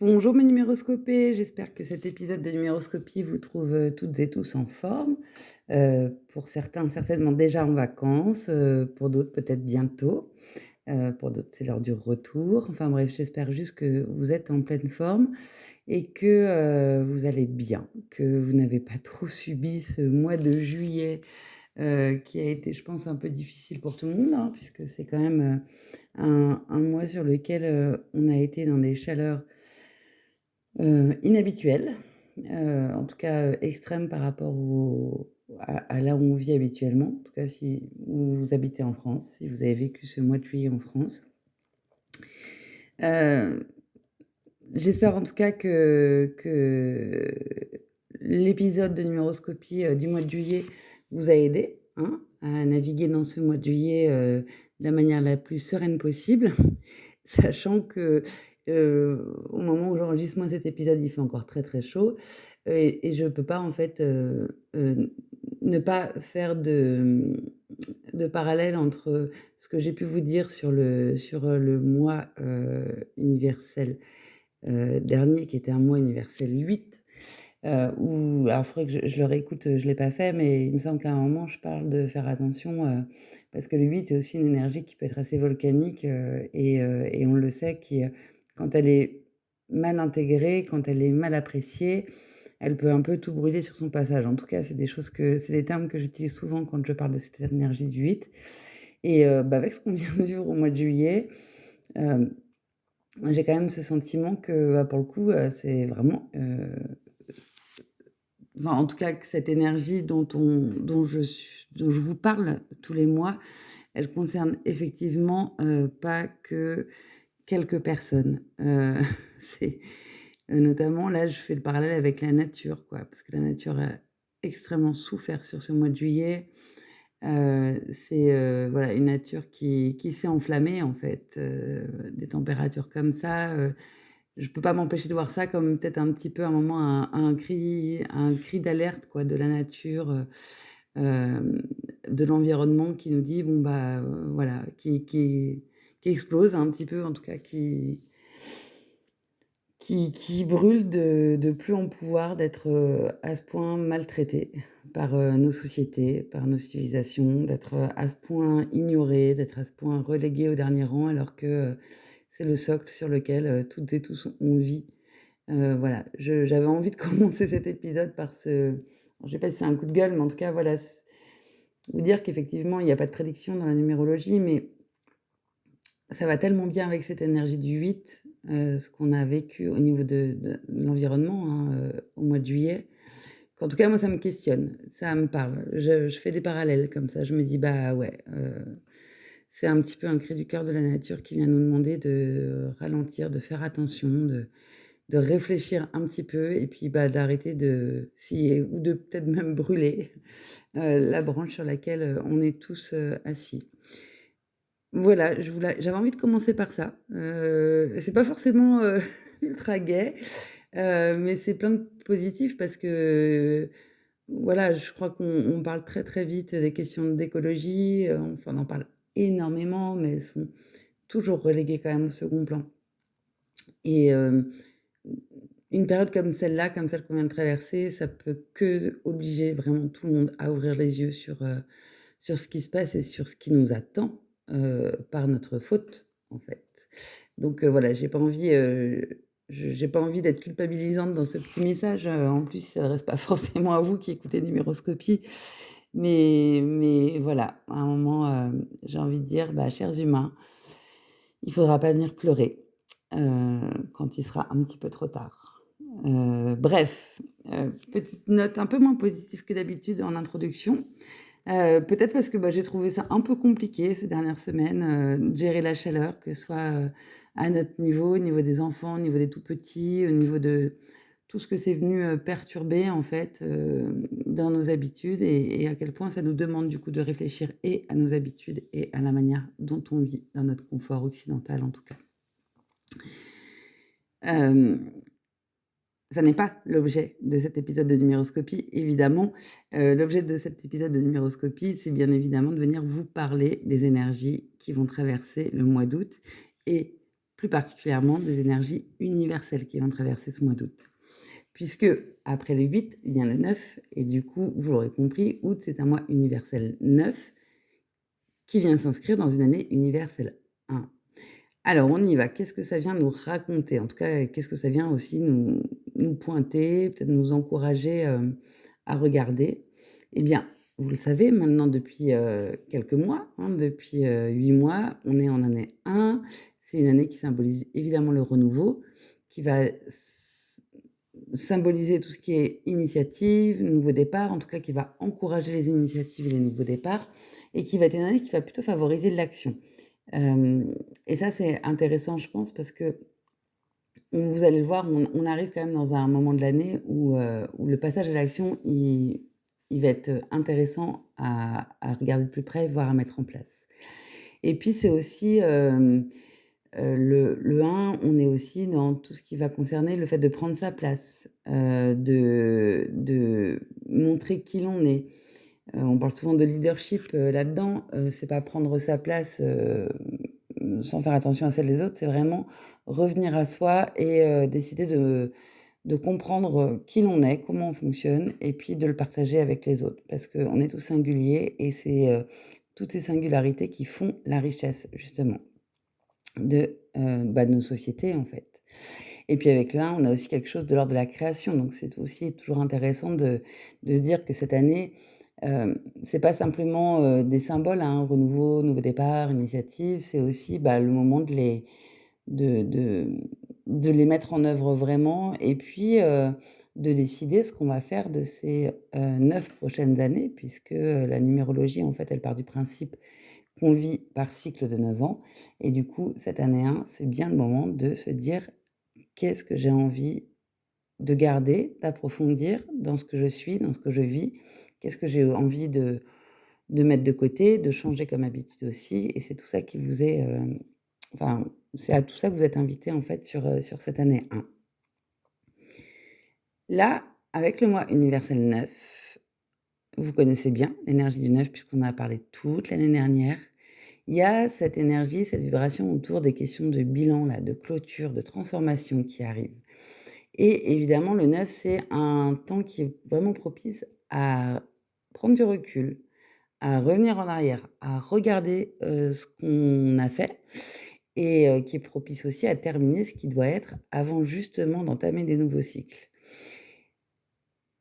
Bonjour mes numéroscopés, j'espère que cet épisode de numéroscopie vous trouve toutes et tous en forme. Pour certains, certainement déjà en vacances, pour d'autres peut-être bientôt, pour d'autres c'est l'heure du retour. Enfin bref, j'espère juste que vous êtes en pleine forme et que vous allez bien, que vous n'avez pas trop subi ce mois de juillet qui a été, je pense, un peu difficile pour tout le monde, hein, puisque c'est quand même un mois sur lequel on a été dans des chaleurs inhabituelle, en tout cas, extrême par rapport à là où on vit habituellement. En tout cas, si vous habitez en France, si vous avez vécu ce mois de juillet en France. Heu, J'espère en tout cas que l'épisode de numéroscopie, du mois de juillet vous a aidé, hein, à naviguer dans ce mois de juillet, de la manière la plus sereine possible. Sachant que, au moment où j'enregistre moi cet épisode, il fait encore très, très chaud, et je peux pas en fait, ne pas faire de parallèle entre ce que j'ai pu vous dire sur le mois, universel, dernier qui était un mois universel 8, où alors il faudrait que je le réécoute, je l'ai pas fait, mais il me semble qu'à un moment je parle de faire attention, parce que le 8 est aussi une énergie qui peut être assez volcanique, et on le sait qui, quand elle est mal intégrée, quand elle est mal appréciée, elle peut un peu tout brûler sur son passage. En tout cas, c'est des termes que j'utilise souvent quand je parle de cette énergie du 8, et bah, avec ce qu'on vient de vivre au mois de juillet, hem, moi j'ai quand même ce sentiment que, bah, pour le coup, c'est vraiment, enfin, en tout cas, que cette énergie dont je vous parle tous les mois, elle concerne effectivement, pas que quelques personnes. C'est, notamment là, je fais le parallèle avec la nature, quoi, parce que la nature a extrêmement souffert sur ce mois de juillet. C'est, voilà, une nature qui s'est enflammée, en fait, des températures comme ça, je peux pas m'empêcher de voir ça comme peut-être un petit peu un moment, un cri d'alerte, quoi, de la nature, hem, de l'environnement qui nous dit: «Bon, bah, voilà», qui explose un petit peu, en tout cas qui brûle de plus en pouvoir d'être, à ce point maltraité par, nos sociétés, par nos civilisations, d'être, à ce point ignoré, d'être à ce point relégué au dernier rang alors que, c'est le socle sur lequel, toutes et tous on vit. Voilà, j'avais envie de commencer cet épisode par ce je sais pas si c'est un coup de gueule, mais en tout cas, voilà, vous dire qu'effectivement, il y a pas de prédiction dans la numérologie, mais ça va tellement bien avec cette énergie du 8, ce qu'on a vécu au niveau de l'environnement, hein, au mois de juillet, qu'en tout cas, moi, ça me questionne, ça me parle. Je fais des parallèles comme ça, je me dis: «Bah, ouais, c'est un petit peu un cri du cœur de la nature qui vient nous demander de ralentir, de faire attention, de réfléchir un petit peu et puis, bah, d'arrêter de si ou de peut-être même brûler, la branche sur laquelle, on est tous, assis. Voilà, j'avais envie de commencer par ça. C'est pas forcément, ultra gai, mais c'est plein de positif parce que, voilà, je crois qu'on parle très, très vite des questions d'écologie, enfin, on en parle énormément, mais elles sont toujours reléguées quand même au second plan, et une période comme celle-là, comme celle qu'on vient de traverser, ça peut que obliger vraiment tout le monde à ouvrir les yeux sur ce qui se passe et sur ce qui nous attend, par notre faute, en fait. Donc voilà, j'ai pas envie d'être culpabilisante dans ce petit message, en plus, il s'adresse pas forcément à vous qui écoutez Numéroscopie, mais voilà, à un moment, j'ai envie de dire: «Bah, chers humains, il faudra pas venir pleurer, quand il sera un petit peu trop tard». Bref, petite note un peu moins positive que d'habitude en introduction. Peut-être parce que, bah, j'ai trouvé ça un peu compliqué ces dernières semaines, de gérer la chaleur, que ce soit, à notre niveau, au niveau des enfants, au niveau des tout petits, au niveau de tout ce que c'est venu, perturber en fait, dans nos habitudes, et à quel point ça nous demande du coup de réfléchir et à nos habitudes et à la manière dont on vit dans notre confort occidental en tout cas. Hem Ça n'est pas l'objet de cet épisode de numéroscopie, évidemment. L'objet de cet épisode de numéroscopie, c'est bien évidemment de venir vous parler des énergies qui vont traverser le mois d'août, et plus particulièrement des énergies universelles qui vont traverser ce mois d'août. Puisque après le 8, il y a le 9 et du coup, vous l'aurez compris, août, c'est un mois universel 9 qui vient s'inscrire dans une année universelle 1. Alors on y va. Qu'est-ce que ça vient nous raconter? En tout cas, qu'est-ce que ça vient aussi nous pointer, peut-être nous encourager, à regarder? Eh bien, vous le savez maintenant depuis, quelques mois, hein, depuis, 8 mois, on est en année 1. C'est une année qui symbolise évidemment le renouveau, qui va symboliser tout ce qui est initiative, nouveau départ, en tout cas qui va encourager les initiatives et les nouveaux départs et qui va être une année qui va plutôt favoriser l'action. Et ça, c'est intéressant, je pense, parce que vous allez le voir, on arrive quand même dans un moment de l'année où le passage à l'action, il va être intéressant à regarder de plus près, voire à mettre en place. Et puis c'est aussi, le 1, on est aussi dans tout ce qui va concerner le fait de prendre sa place, de montrer qui l'on est. On parle souvent de leadership, là-dedans, c'est pas prendre sa place, sans faire attention à celle des autres, c'est vraiment revenir à soi et décider de comprendre, qui l'on est, comment on fonctionne et puis de le partager avec les autres. Parce qu'on est tous singuliers et c'est, toutes ces singularités qui font la richesse justement de nos sociétés, en fait. Et puis avec l'un, on a aussi quelque chose de l'ordre de la création, donc c'est aussi toujours intéressant de se dire que cette année, c'est pas simplement, des symboles, hein, renouveau, nouveau départ, initiative, c'est aussi, bah, le moment de de de les mettre en œuvre vraiment et puis, de décider ce qu'on va faire de ces, 9 prochaines années puisque, la numérologie, en fait, elle part du principe qu'on vit par cycle de 9 ans et du coup, cette année 1, c'est bien le moment de se dire: «Qu'est-ce que j'ai envie de garder, d'approfondir dans ce que je suis, dans ce que je vis? Qu'est-ce que j'ai envie de mettre de côté, de changer comme habitude aussi?» Et c'est tout ça qui vous est, enfin, c'est à tout ça que vous êtes invité en fait sur cette année 1. Là, avec le mois universel 9, vous connaissez bien l'énergie du 9 puisqu'on en a parlé toute l'année dernière. Il y a cette énergie, cette vibration autour des questions de bilan là, de clôture, de transformation qui arrivent. Et évidemment, le 9, c'est un temps qui est vraiment propice à prendre du recul, à revenir en arrière, à regarder, ce qu'on a fait et qui est propice aussi à terminer ce qui doit être avant justement d'entamer des nouveaux cycles.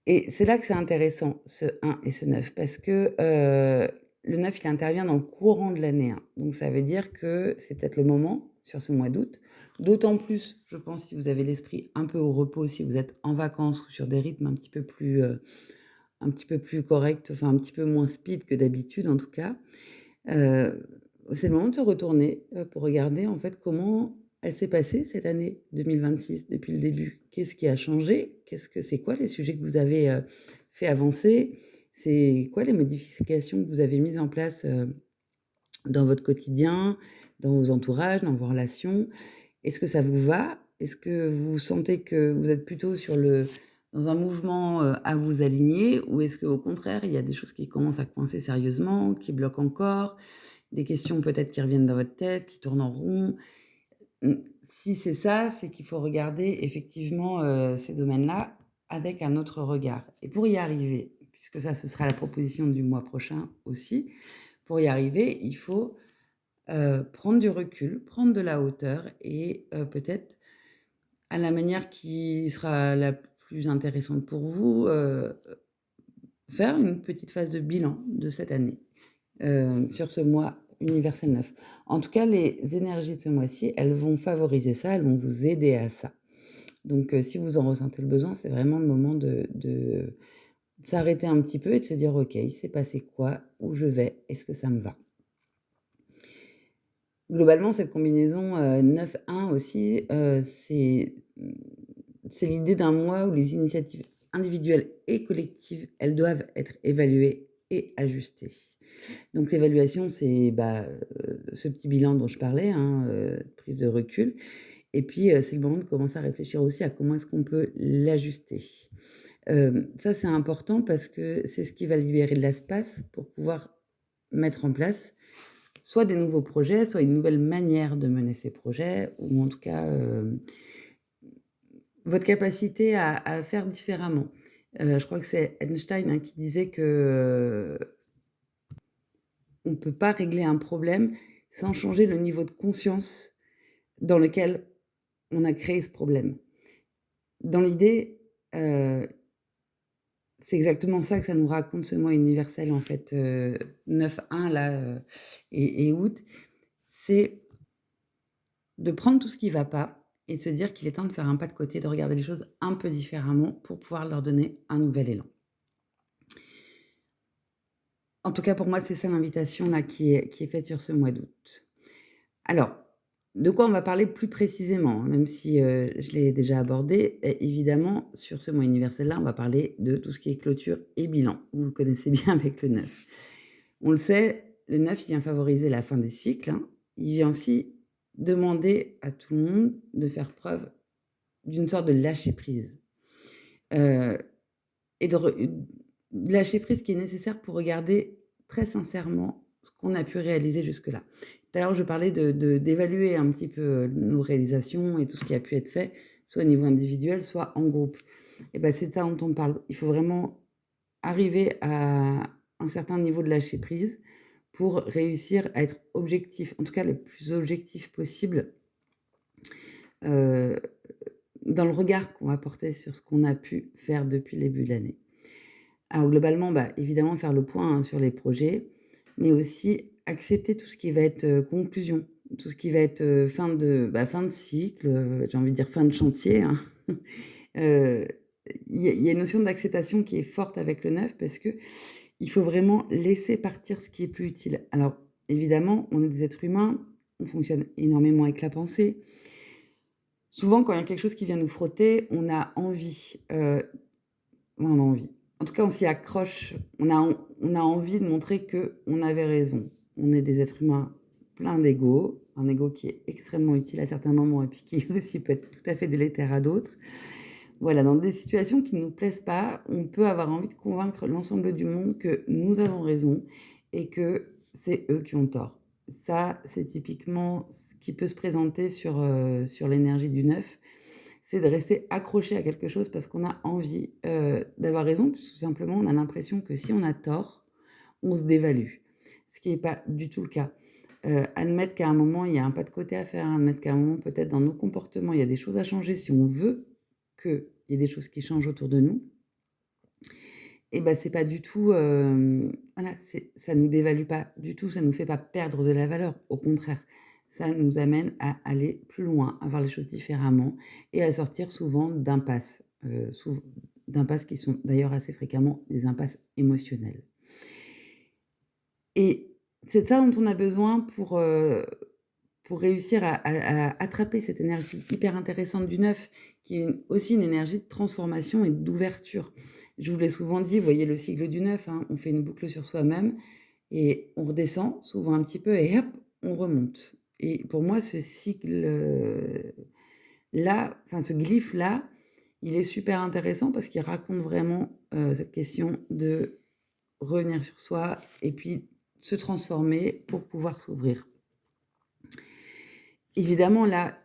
Et c'est là que c'est intéressant, ce 1 et ce 9 parce que, le 9 il intervient dans le courant de l'année, hein. Donc ça veut dire que c'est peut-être le moment, sur ce mois d'août, d'autant plus, je pense, si vous avez l'esprit un peu au repos, si vous êtes en vacances ou sur des rythmes un petit peu plus corrects, enfin un petit peu moins speed que d'habitude en tout cas. C'est le moment de se retourner, pour regarder en fait comment elle s'est passée cette année 2026 depuis le début. Qu'est-ce qui a changé? C'est quoi les sujets que vous avez, fait avancer? C'est quoi les modifications que vous avez mises en place, dans votre quotidien, dans vos entourages, dans vos relations? Est-ce que ça vous va? Est-ce que vous sentez que vous êtes plutôt dans un mouvement, à vous aligner? Ou est-ce qu'au contraire, il y a des choses qui commencent à coincer sérieusement, qui bloquent encore? Des questions peut-être qui reviennent dans votre tête, qui tournent en rond. Si c'est ça, c'est qu'il faut regarder effectivement, ces domaines-là avec un autre regard et pour y arriver, puisque ça, ce sera la proposition du mois prochain aussi, pour y arriver, il faut, prendre du recul, prendre de la hauteur et peut-être à la manière qui sera la plus intéressante pour vous, faire une petite phase de bilan de cette année. Sur ce mois universel 9. En tout cas, les énergies de ce mois-ci, elles vont favoriser ça, elles vont vous aider à ça. Donc, si vous en ressentez le besoin, c'est vraiment le moment de s'arrêter un petit peu et de se dire: «OK, il s'est passé quoi? Où je vais? Est-ce que ça me va?» Globalement, cette combinaison, 9-1 aussi, c'est l'idée d'un mois où les initiatives individuelles et collectives, elles doivent être évaluées et ajustées. Donc l'évaluation, c'est, bah, ce petit bilan dont je parlais, hein, prise de recul et puis, c'est le moment de commencer à réfléchir aussi à comment est-ce qu'on peut l'ajuster. Ça, c'est important parce que c'est ce qui va libérer de l'espace pour pouvoir mettre en place soit des nouveaux projets, soit une nouvelle manière de mener ces projets ou en tout cas, votre capacité à faire différemment. Je crois que c'est Einstein, hein, qui disait que, on ne peut pas régler un problème sans changer le niveau de conscience dans lequel on a créé ce problème. Dans l'idée, c'est exactement ça que ça nous raconte ce mois universel en fait, 9/1 là, et août. C'est de prendre tout ce qui va pas et de se dire qu'il est temps de faire un pas de côté, de regarder les choses un peu différemment pour pouvoir leur donner un nouvel élan. En tout cas pour moi, c'est ça l'invitation là qui est faite sur ce mois d'août. Alors, de quoi on va parler plus précisément, hein, même si, je l'ai déjà abordé, évidemment, sur ce mois universel-là, on va parler de tout ce qui est clôture et bilan. Vous le connaissez bien avec le 9. On le sait, le 9 il vient favoriser la fin des cycles, hein. Il vient aussi demander à tout le monde de faire preuve d'une sorte de lâcher prise, heu et de lâcher prise qui est nécessaire pour regarder très sincèrement ce qu'on a pu réaliser jusque-là. Tout à l'heure, je parlais d'évaluer un petit peu, nos réalisations et tout ce qui a pu être fait, soit au niveau individuel, soit en groupe. Et ben c'est de ça dont on parle. Il faut vraiment arriver à un certain niveau de lâcher prise pour réussir à être objectif, en tout cas le plus objectif possible, heu, dans le regard qu'on va porter sur ce qu'on a pu faire depuis le début de l'année. Alors globalement, bah, évidemment faire le point, hein, sur les projets, mais aussi accepter tout ce qui va être, conclusion, tout ce qui va être, fin de cycle, j'ai envie de dire fin de chantier, hein. Heu, il y a une notion d'acceptation qui est forte avec le neuf parce que il faut vraiment laisser partir ce qui est plus utile. Alors évidemment, on est des êtres humains, on fonctionne énormément avec la pensée. Souvent, quand il y a quelque chose qui vient nous frotter, on a envie. En tout cas, on s'y accroche. On a envie de montrer qu'on avait raison. On est des êtres humains pleins d'ego, un ego qui est extrêmement utile à certains moments et puis qui aussi peut être tout à fait délétère à d'autres. Voilà, dans des situations qui ne nous plaisent pas, on peut avoir envie de convaincre l'ensemble du monde que nous avons raison et que c'est eux qui ont tort. Ça, c'est typiquement ce qui peut se présenter sur l'énergie du neuf, c'est de rester accroché à quelque chose parce qu'on a envie, d'avoir raison, puis tout simplement, on a l'impression que si on a tort, on se dévalue. Ce qui est pas du tout le cas. Admettre qu'à un moment, il y a un pas de côté à faire, admettre qu'à un moment, peut-être dans nos comportements, il y a des choses à changer si on veut qu'il y ait des choses qui changent autour de nous et ben c'est pas du tout, voilà, ça nous dévalue pas du tout, ça nous fait pas perdre de la valeur. Au contraire, ça nous amène à aller plus loin, à voir les choses différemment et à sortir souvent d'impasses, d'impasses qui sont d'ailleurs assez fréquemment des impasses émotionnelles. Et c'est de ça dont on a besoin pour réussir à attraper cette énergie hyper intéressante du neuf, qui est aussi une énergie de transformation et d'ouverture. Je vous l'ai souvent dit, vous voyez le cycle du neuf, hein, on fait une boucle sur soi-même et on redescend souvent un petit peu et hop, on remonte. Et pour moi, ce cycle, là, enfin ce glyphe-là, il est super intéressant parce qu'il raconte vraiment, cette question de revenir sur soi et puis se transformer pour pouvoir s'ouvrir. Évidemment, là,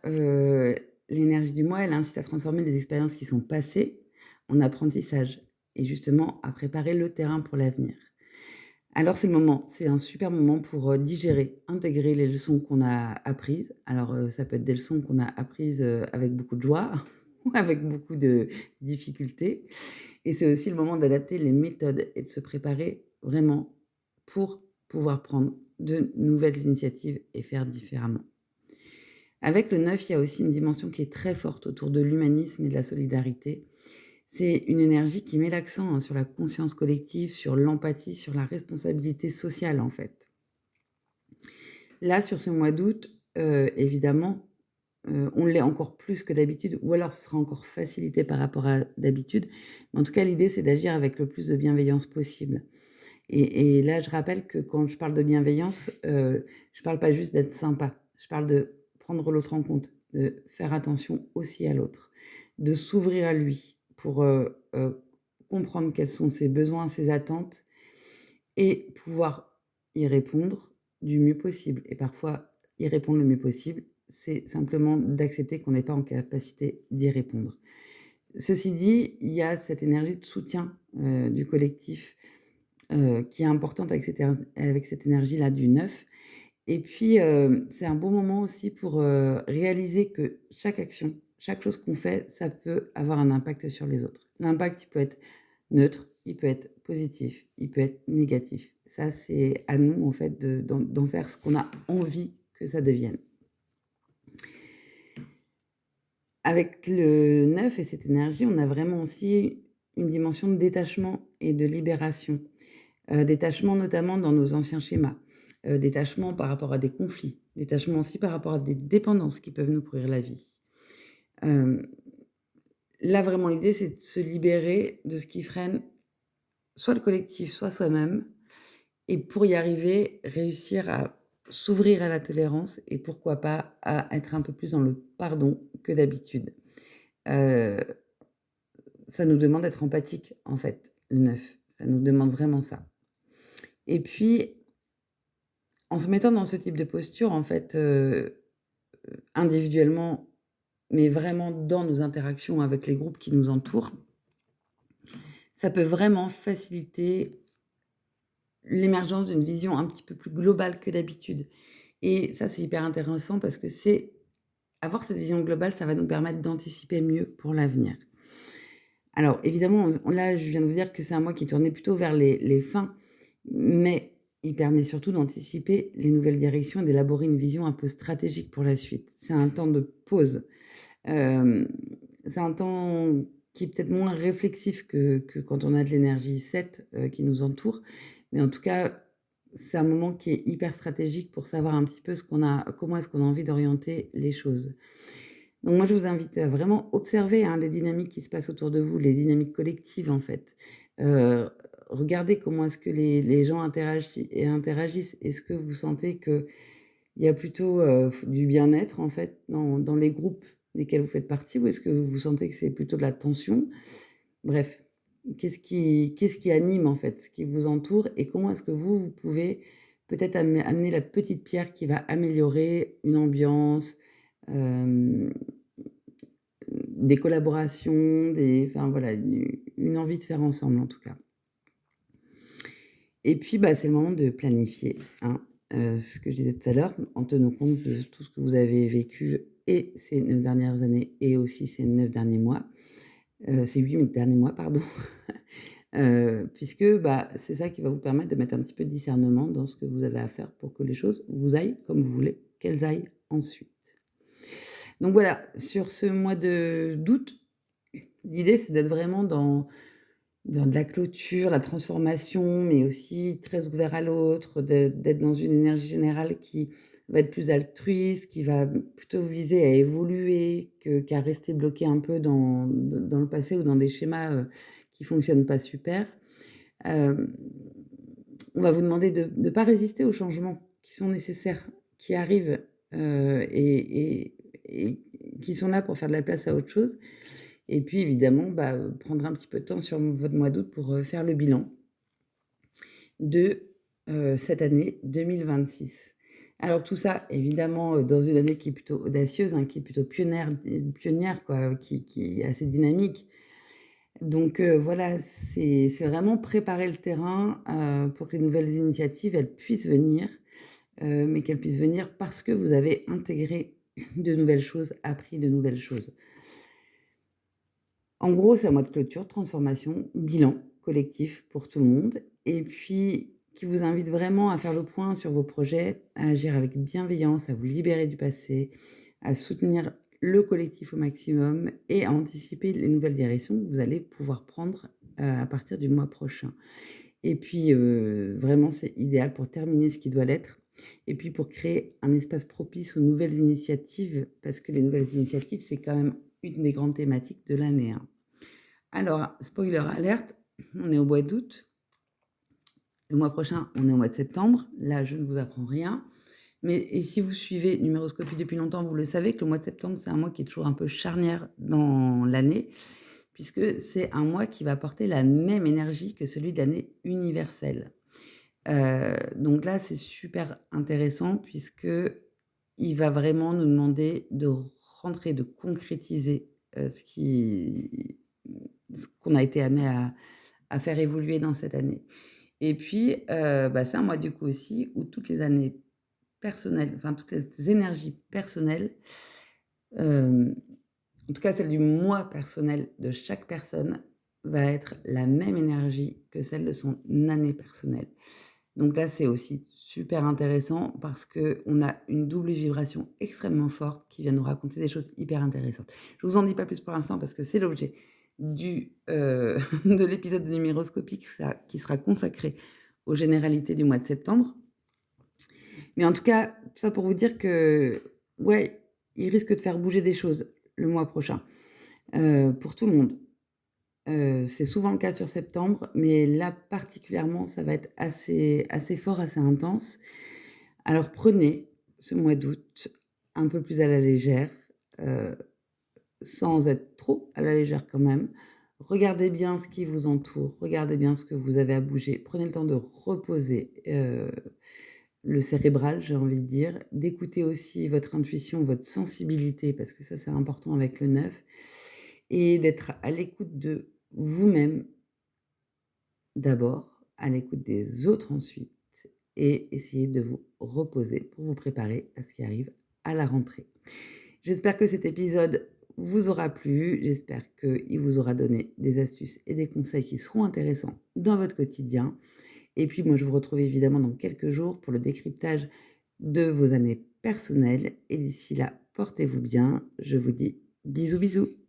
l'énergie du mois, elle incite à transformer des expériences qui sont passées en apprentissage et justement à préparer le terrain pour l'avenir. Alors c'est un super moment pour, digérer, intégrer les leçons qu'on a apprises. Alors, ça peut être des leçons qu'on a apprises, avec beaucoup de joie ou avec beaucoup de difficultés et c'est aussi le moment d'adapter les méthodes et de se préparer vraiment pour pouvoir prendre de nouvelles initiatives et faire différemment. Avec le 9, il y a aussi une dimension qui est très forte autour de l'humanisme et de la solidarité. C'est une énergie qui met l'accent, hein, sur la conscience collective, sur l'empathie, sur la responsabilité sociale, en fait. Là, sur ce mois d'août, évidemment, on l'est encore plus que d'habitude ou alors ce sera encore facilité par rapport à d'habitude. Mais en tout cas, l'idée, c'est d'agir avec le plus de bienveillance possible. Et là, je rappelle que quand je parle de bienveillance, je parle pas juste d'être sympa. Je parle de prendre l'autre en compte, de faire attention aussi à l'autre, de s'ouvrir à lui pour, comprendre quels sont ses besoins, ses attentes et pouvoir y répondre du mieux possible et parfois y répondre le mieux possible, c'est simplement d'accepter qu'on n'est pas en capacité d'y répondre. Ceci dit, il y a cette énergie de soutien, du collectif, qui est importante avec cette énergie-là du neuf. Et puis, c'est un bon moment aussi pour, réaliser que chaque action, chaque chose qu'on fait, ça peut avoir un impact sur les autres. L'impact, il peut être neutre, il peut être positif, il peut être négatif. Ça, c'est à nous, en fait, d'en faire ce qu'on a envie que ça devienne. Avec le neuf et cette énergie, on a vraiment aussi une dimension de détachement et de libération. Détachement notamment dans nos anciens schémas, détachement par rapport à des conflits, détachement aussi par rapport à des dépendances qui peuvent nous pourrir la vie. Hem, Là, vraiment, l'idée, c'est de se libérer de ce qui freine soit le collectif, soit soi-même et pour y arriver, réussir à s'ouvrir à la tolérance et pourquoi pas à être un peu plus dans le pardon que d'habitude. Heu, Ça nous demande d'être empathique, en fait, le neuf. Ça nous demande vraiment ça et puis, en se mettant dans ce type de posture, en fait, individuellement, mais vraiment dans nos interactions avec les groupes qui nous entourent, ça peut vraiment faciliter l'émergence d'une vision un petit peu plus globale que d'habitude et ça, c'est hyper intéressant parce que c'est avoir cette vision globale, ça va nous permettre d'anticiper mieux pour l'avenir. Alors évidemment, là, je viens de vous dire que c'est un mois qui tournait plutôt vers les fins, mais il permet surtout d'anticiper les nouvelles directions et d'élaborer une vision un peu stratégique pour la suite. C'est un temps de pause. Hem, c'est un temps qui est peut-être moins réflexif que quand on a de l'énergie 7, qui nous entoure. Mais en tout cas, c'est un moment qui est hyper stratégique pour savoir un petit peu comment est-ce qu'on a envie d'orienter les choses. Donc moi, je vous invite à vraiment observer, hein, les dynamiques qui se passent autour de vous, les dynamiques collectives, en fait. Heu, Regardez comment est-ce que les gens interagissent. Est-ce que vous sentez qu'il y a plutôt, du bien-être, en fait, dans les groupes desquels vous faites partie? Ou est-ce que vous sentez que c'est plutôt de la tension? Bref, qu'est-ce qui anime, en fait, ce qui vous entoure et comment est-ce que vous pouvez peut-être amener la petite pierre qui va améliorer une ambiance, hem, des collaborations, enfin voilà, une envie de faire ensemble, en tout cas. Et puis, bah, c'est le moment de planifier, hein, ce que je disais tout à l'heure, en tenant compte de tout ce que vous avez vécu et ces 9 dernières années et aussi ces 9 derniers mois, ces 8 derniers mois, pardon. Puisque, bah, c'est ça qui va vous permettre de mettre un petit peu de discernement dans ce que vous avez à faire pour que les choses vous aillent comme vous voulez qu'elles aillent ensuite. Donc voilà, sur ce mois de d'août, l'idée c'est d'être vraiment dans de la clôture, la transformation, mais aussi très ouvert à l'autre, d'être dans une énergie générale qui va être plus altruiste, qui va plutôt viser à évoluer qu'à rester bloqué un peu dans le passé ou dans des schémas, qui fonctionnent pas super. Hem, on va vous demander de ne pas résister aux changements qui sont nécessaires, qui arrivent, et qui sont là pour faire de la place à autre chose. Et puis évidemment, bah, prendre un petit peu de temps sur votre mois d'août pour, faire le bilan de, cette année 2026. Alors tout ça évidemment, dans une année qui est plutôt audacieuse, hein, qui est plutôt pionnière quoi, qui est assez dynamique. Donc voilà, c'est vraiment préparer le terrain, pour que les nouvelles initiatives, elles puissent venir, mais qu'elles puissent venir parce que vous avez intégré de nouvelles choses, appris de nouvelles choses. En gros, c'est un mois de clôture, transformation, bilan collectif pour tout le monde et puis qui vous invite vraiment à faire le point sur vos projets, à agir avec bienveillance, à vous libérer du passé, à soutenir le collectif au maximum et à anticiper les nouvelles directions que vous allez pouvoir prendre, à partir du mois prochain. Et puis, vraiment, c'est idéal pour terminer ce qui doit l'être et puis pour créer un espace propice aux nouvelles initiatives, parce que les nouvelles initiatives, c'est quand même une des grandes thématiques de l'année, hein. Alors, spoiler alerte, on est au mois d'août. Le mois prochain, on est au mois de septembre. Là, je ne vous apprends rien. Mais si vous suivez Numéroscopie depuis longtemps, vous le savez que le mois de septembre, c'est un mois qui est toujours un peu charnière dans l'année, puisque c'est un mois qui va porter la même énergie que celui de l'année universelle. Donc là, c'est super intéressant puisque il va vraiment nous demander de rentrer, de concrétiser, ce qu'on a été amené à faire évoluer dans cette année. Et puis, c'est un mois du coup aussi où toutes les années personnelles, enfin toutes les énergies personnelles, hem, en tout cas celle du mois personnel de chaque personne, va être la même énergie que celle de son année personnelle. Donc là, c'est aussi super intéressant parce qu'on a une double vibration extrêmement forte qui vient nous raconter des choses hyper intéressantes. Je vous en dis pas plus pour l'instant parce que c'est l'objet de l'épisode de numéroscopie qui sera consacré aux généralités du mois de septembre. Mais en tout cas, tout ça pour vous dire que, ouais, il risque de faire bouger des choses le mois prochain, pour tout le monde. C'est souvent le cas sur septembre, mais là particulièrement, ça va être assez fort, assez intense. Alors prenez ce mois d'août un peu plus à la légère, heu, sans être trop à la légère quand même. Regardez bien ce qui vous entoure, regardez bien ce que vous avez à bouger. Prenez le temps de reposer, le cérébral, j'ai envie de dire, d'écouter aussi votre intuition, votre sensibilité, parce que ça, c'est important avec le 9, et d'être à l'écoute de vous-même d'abord, à l'écoute des autres ensuite, et essayer de vous reposer pour vous préparer à ce qui arrive à la rentrée. J'espère que cet épisode vous aura plu, j'espère qu'il vous aura donné des astuces et des conseils qui seront intéressants dans votre quotidien. Et puis moi, je vous retrouve évidemment dans quelques jours pour le décryptage de vos années personnelles. Et d'ici là, portez-vous bien. Je vous dis bisous bisous.